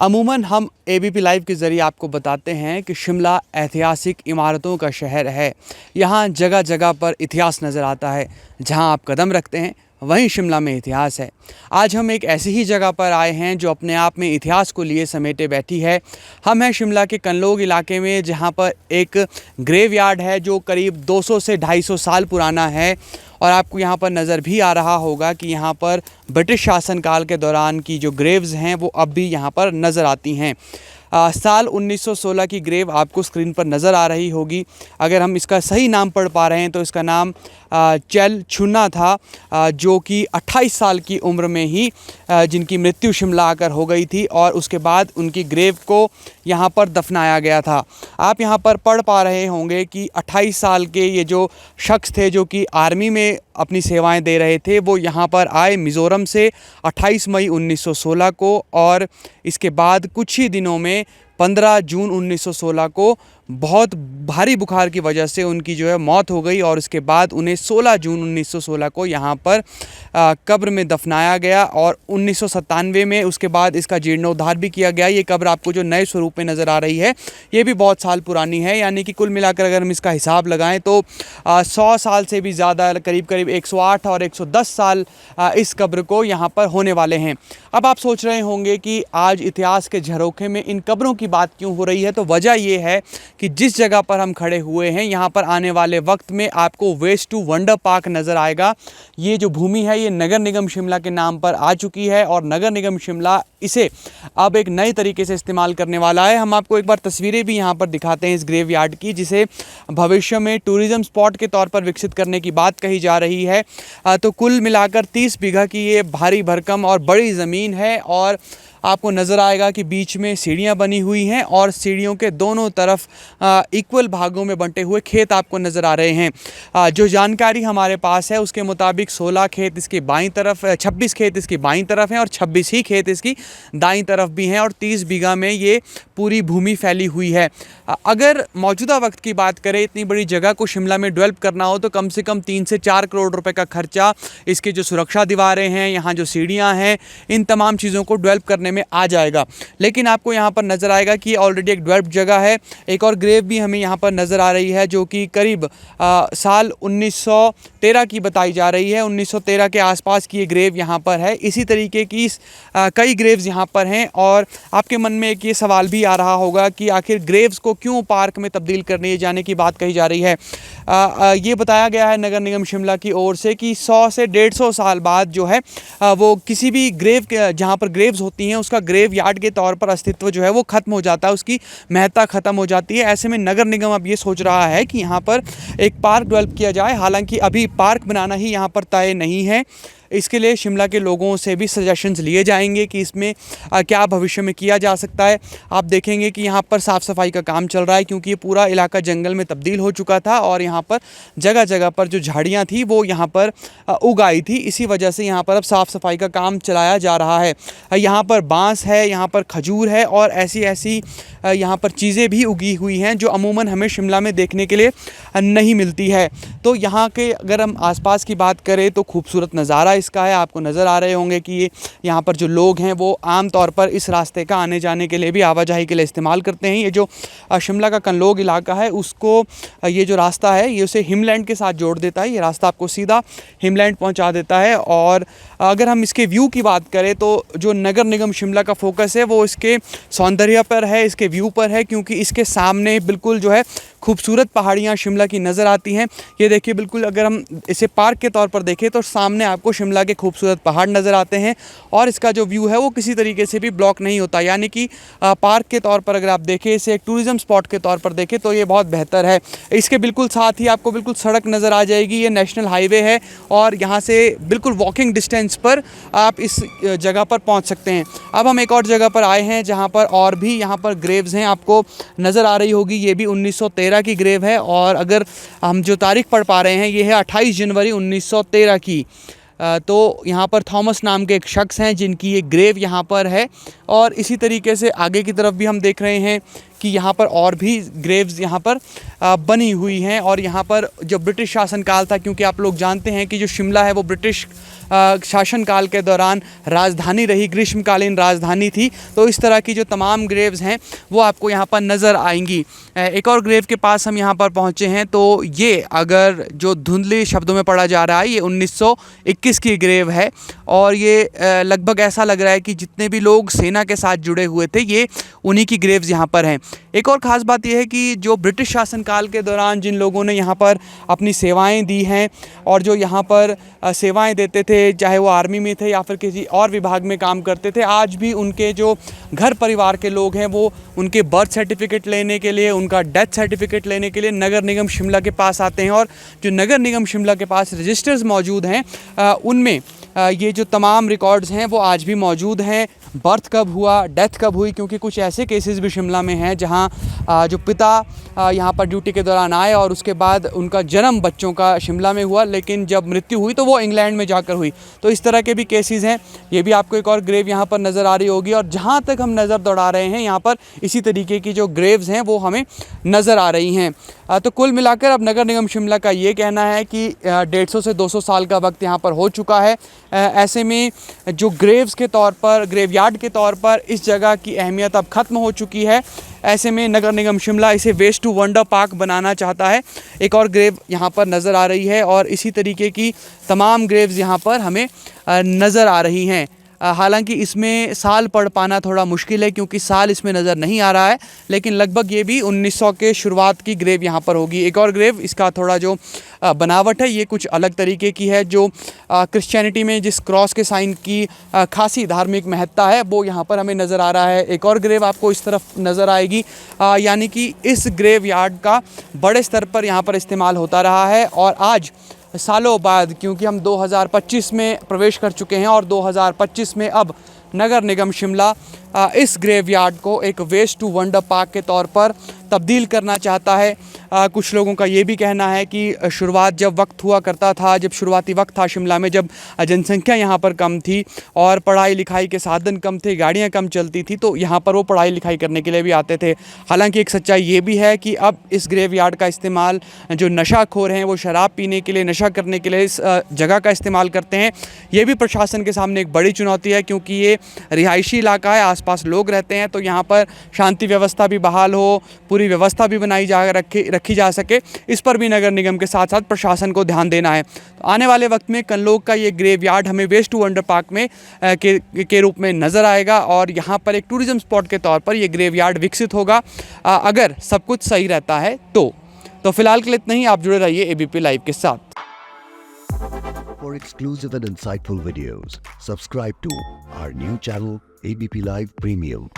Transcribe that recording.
अमूमन हम ABP live के ज़रिए आपको बताते हैं कि शिमला ऐतिहासिक इमारतों का शहर है। यहाँ जगह जगह पर इतिहास नज़र आता है। जहाँ आप कदम रखते हैं वहीं शिमला में इतिहास है। आज हम एक ऐसी ही जगह पर आए हैं जो अपने आप में इतिहास को लिए समेटे बैठी है। हम हैं शिमला के कनलोग इलाके में, जहाँ पर एक ग्रेवयार्ड है जो करीब 200 से 250 साल पुराना है। और आपको यहाँ पर नज़र भी आ रहा होगा कि यहाँ पर ब्रिटिश शासनकाल के दौरान की जो ग्रेव्स हैं वो अब भी यहाँ पर नज़र आती हैं। साल 1916 की ग्रेव आपको स्क्रीन पर नज़र आ रही होगी। अगर हम इसका सही नाम पढ़ पा रहे हैं तो इसका नाम चेल छुन्ना था, जो कि 28 साल की उम्र में ही जिनकी मृत्यु शिमला आकर हो गई थी और उसके बाद उनकी ग्रेव को यहाँ पर दफनाया गया था। आप यहाँ पर पढ़ पा रहे होंगे कि 28 साल के ये जो शख्स थे जो कि आर्मी में अपनी सेवाएं दे रहे थे, वो यहाँ पर आए मिज़ोरम से 28 मई 1916 को, और इसके बाद कुछ ही दिनों में 15 जून 1916 को बहुत भारी बुखार की वजह से उनकी जो है मौत हो गई। और उसके बाद उन्हें 16 जून 1916 को यहाँ पर कब्र में दफनाया गया और 1997 में उसके बाद इसका जीर्णोद्धार भी किया गया। ये कब्र आपको जो नए स्वरूप में नज़र आ रही है ये भी बहुत साल पुरानी है, यानी कि कुल मिलाकर अगर हम इसका हिसाब लगाएं तो 100 साल से भी ज़्यादा, करीब करीब 108 और 110 साल इस कब्र को यहाँ पर होने वाले हैं। अब आप सोच रहे होंगे कि आज इतिहास के झरोखे में इन कब्रों की बात क्यों हो रही है, तो वजह ये है कि जिस जगह पर हम खड़े हुए हैं यहाँ पर आने वाले वक्त में आपको वेस्ट टू वंडर पार्क नज़र आएगा। ये जो भूमि है ये नगर निगम शिमला के नाम पर आ चुकी है और नगर निगम शिमला इसे अब एक नए तरीके से इस्तेमाल करने वाला है। हम आपको एक बार तस्वीरें भी यहाँ पर दिखाते हैं इस ग्रेवयार्ड की, जिसे भविष्य में टूरिज़्म स्पॉट के तौर पर विकसित करने की बात कही जा रही है। तो कुल मिलाकर 30 बीघा की ये भारी भरकम और बड़ी ज़मीन है और आपको नज़र आएगा कि बीच में सीढ़ियाँ बनी हुई हैं और सीढ़ियों के दोनों तरफ इक्वल भागों में बंटे हुए खेत आपको नज़र आ रहे हैं। जो जानकारी हमारे पास है उसके मुताबिक 16 खेत इसकी बाईं तरफ, 26 खेत इसकी बाईं तरफ हैं और 26 ही खेत इसकी दाईं तरफ भी हैं और 30 बीघा में ये पूरी भूमि फैली हुई है। अगर मौजूदा वक्त की बात करें, इतनी बड़ी जगह को शिमला में डेवलप करना हो तो कम से कम 3 से 4 करोड़ रुपए का खर्चा इसके जो सुरक्षा दीवारें हैं, यहाँ जो सीढ़ियाँ हैं, इन तमाम चीज़ों को डेवलप करने में आ जाएगा। लेकिन आपको यहाँ पर नज़र आएगा कि ऑलरेडी एक डेवलप्ड जगह है। एक और ग्रेव भी हमें यहाँ पर नज़र आ रही है जो कि करीब साल 1913 की बताई जा रही है। 1913 के आसपास की ये ग्रेव यहाँ पर है। इसी तरीके की कई ग्रेव्स यहाँ पर हैं और आपके मन में एक ये सवाल भी आ रहा होगा कि आखिर ग्रेव्स को क्यों पार्क में तब्दील करने जाने की बात कही जा रही है। ये बताया गया है नगर निगम शिमला की ओर से कि 100 से 150 साल बाद जो है वो किसी भी ग्रेव जहाँ पर ग्रेव्स होती हैं उसका ग्रेव यार्ड के तौर पर अस्तित्व जो है वो ख़त्म हो जाता है, उसकी महत्ता ख़त्म हो जाती है। ऐसे में नगर निगम अब ये सोच रहा है कि यहाँ पर एक पार्क डेवलप किया जाए। हालांकि अभी पार्क बनाना ही यहाँ पर तय नहीं है। इसके लिए शिमला के लोगों से भी सजेशंस लिए जाएंगे कि इसमें क्या भविष्य में किया जा सकता है। आप देखेंगे कि यहाँ पर साफ़ सफाई का काम चल रहा है क्योंकि ये पूरा इलाका जंगल में तब्दील हो चुका था और यहाँ पर जगह जगह पर जो झाड़ियाँ थी वो यहाँ पर उग आई थी। इसी वजह से यहाँ पर अब साफ़ सफाई का काम चलाया जा रहा है। यहाँ पर बांस है, यहाँ पर खजूर है और ऐसी ऐसी यहाँ पर चीज़ें भी उगी हुई हैं जो अमूमन हमें शिमला में देखने के लिए नहीं मिलती है। तो यहाँ के अगर हम आसपास की बात करें तो खूबसूरत नज़ारा इसका है। आपको नज़र आ रहे होंगे कि ये यहाँ पर जो लोग हैं वो आम तौर पर इस रास्ते का आने जाने के लिए भी, आवाजाही के लिए इस्तेमाल करते हैं। ये जो शिमला का कनलोग इलाका है उसको ये जो रास्ता है ये उसे हिमलैंड के साथ जोड़ देता है। ये रास्ता आपको सीधा हिमलैंड पहुँचा देता है। और अगर हम इसके व्यू की बात करें तो जो नगर निगम शिमला का फोकस है वो इसके सौंदर्य पर है, इसके व्यू पर है, क्योंकि इसके सामने बिल्कुल जो है खूबसूरत पहाड़ियाँ शिमला की नज़र आती हैं। ये देखिए, बिल्कुल अगर हम इसे पार्क के तौर पर देखें तो सामने आपको शिमला के खूबसूरत पहाड़ नज़र आते हैं और इसका जो व्यू है वो किसी तरीके से भी ब्लॉक नहीं होता। यानी कि पार्क के तौर पर अगर आप देखें, इसे एक टूरिज़्म स्पॉट के तौर पर देखें तो ये बहुत बेहतर है। इसके बिल्कुल साथ ही आपको बिल्कुल सड़क नज़र आ जाएगी। ये नेशनल हाईवे है और यहाँ से बिल्कुल वॉकिंग डिस्टेंस पर आप इस जगह पर पहुँच सकते हैं। अब हम एक और जगह पर आए हैं जहाँ पर और भी यहाँ पर ग्रेव्स हैं, आपको नज़र आ रही होगी। ये भी 1913 की ग्रेव है और अगर हम जो तारीख पढ़ पा रहे हैं ये है 28 जनवरी 1913 की। तो यहाँ पर थॉमस नाम के एक शख्स हैं जिनकी ये ग्रेव यहाँ पर है। और इसी तरीके से आगे की तरफ भी हम देख रहे हैं कि यहाँ पर और भी ग्रेव्स यहाँ पर बनी हुई हैं। और यहाँ पर जो ब्रिटिश शासनकाल था, क्योंकि आप लोग जानते हैं कि जो शिमला है वो ब्रिटिश शासनकाल के दौरान राजधानी रही, ग्रीष्मकालीन राजधानी थी, तो इस तरह की जो तमाम ग्रेव्स हैं वो आपको यहाँ पर नज़र आएंगी। एक और ग्रेव के पास हम यहाँ पर पहुँचे हैं, तो ये अगर जो धुंधली शब्दों में पढ़ा जा रहा है, ये 1921 की ग्रेव है। और ये लगभग ऐसा लग रहा है कि जितने भी लोग सेना के साथ जुड़े हुए थे, ये उन्हीं की ग्रेव्स यहाँ पर हैं। एक और ख़ास बात यह है कि जो ब्रिटिश शासनकाल के दौरान जिन लोगों ने यहाँ पर अपनी सेवाएं दी हैं और जो यहाँ पर सेवाएं देते थे, चाहे वो आर्मी में थे या फिर किसी और विभाग में काम करते थे, आज भी उनके जो घर परिवार के लोग हैं वो उनके बर्थ सर्टिफिकेट लेने के लिए, उनका डेथ सर्टिफिकेट लेने के लिए नगर निगम शिमला के पास आते हैं। और जो नगर निगम शिमला के पास रजिस्टर्स मौजूद हैं, उनमें ये जो तमाम रिकॉर्ड्स हैं वो आज भी मौजूद हैं। बर्थ कब हुआ, डेथ कब हुई, क्योंकि कुछ ऐसे केसेस भी शिमला में हैं जहां जो पिता यहाँ पर ड्यूटी के दौरान आए और उसके बाद उनका जन्म बच्चों का शिमला में हुआ, लेकिन जब मृत्यु हुई तो वो इंग्लैंड में जाकर हुई। तो इस तरह के भी केसेस हैं। ये भी आपको एक और ग्रेव यहाँ पर नज़र आ रही होगी। और जहाँ तक हम नज़र दौड़ा रहे हैं, यहाँ पर इसी तरीके की जो ग्रेव्स हैं वो हमें नज़र आ रही हैं। तो कुल मिलाकर अब नगर निगम शिमला का ये कहना है कि 150 से 200 साल का वक्त यहाँ पर हो चुका है। ऐसे में जो ग्रेव्स के तौर पर, ग्रेवयार्ड के तौर पर इस जगह की अहमियत अब ख़त्म हो चुकी है। ऐसे में नगर निगम शिमला इसे वेस्ट टू वंडर पार्क बनाना चाहता है। एक और ग्रेव यहाँ पर नज़र आ रही है और इसी तरीके की तमाम ग्रेव्स यहाँ पर हमें नज़र आ रही हैं। हालांकि इसमें साल पढ़ पाना थोड़ा मुश्किल है, क्योंकि साल इसमें नज़र नहीं आ रहा है, लेकिन लगभग ये भी 1900 के शुरुआत की ग्रेव यहाँ पर होगी। एक और ग्रेव, इसका थोड़ा जो बनावट है ये कुछ अलग तरीके की है। जो क्रिश्चियनिटी में जिस क्रॉस के साइन की खासी धार्मिक महत्ता है वो यहाँ पर हमें नज़र आ रहा है। एक और ग्रेव आपको इस तरफ नज़र आएगी, यानी कि इस ग्रेव यार्ड का बड़े स्तर पर यहाँ पर इस्तेमाल होता रहा है। और आज सालों बाद, क्योंकि हम 2025 में प्रवेश कर चुके हैं और 2025 में अब नगर निगम शिमला इस ग्रेवयार्ड को एक वेस्ट टू वंडर पार्क के तौर पर तब्दील करना चाहता है। कुछ लोगों का ये भी कहना है कि शुरुआत जब वक्त हुआ करता था, जब शुरुआती वक्त था शिमला में, जब जनसंख्या यहाँ पर कम थी और पढ़ाई लिखाई के साधन कम थे, गाड़ियाँ कम चलती थी, तो यहाँ पर वो पढ़ाई लिखाई करने के लिए भी आते थे। हालांकि एक सच्चाई ये भी है कि अब इस ग्रेवयार्ड का इस्तेमाल जो नशाखोर हैं वो शराब पीने के लिए, नशा करने के लिए इस जगह का इस्तेमाल करते हैं। ये भी प्रशासन के सामने एक बड़ी चुनौती है, क्योंकि ये रिहायशी इलाका है, आसपास लोग रहते हैं, तो यहाँ पर शांति व्यवस्था भी बहाल हो, पूरी व्यवस्था भी बनाई रखी जा सके, इस पर भी नगर निगम के साथ साथ प्रशासन को ध्यान देना है। तो आने वाले वक्त में कनलोग का ये ग्रेवयार्ड हमें वेस्ट टू वंडर पार्क में के रूप में नज़र आएगा और यहाँ पर एक टूरिज्म स्पॉट के तौर पर ये ग्रेवयार्ड विकसित होगा, अगर सब कुछ सही रहता है तो फिलहाल के लिए इतना ही। आप जुड़े रहिए एबीपी लाइव के साथ। For exclusive and insightful videos, subscribe to our new channel ABP Live Premium.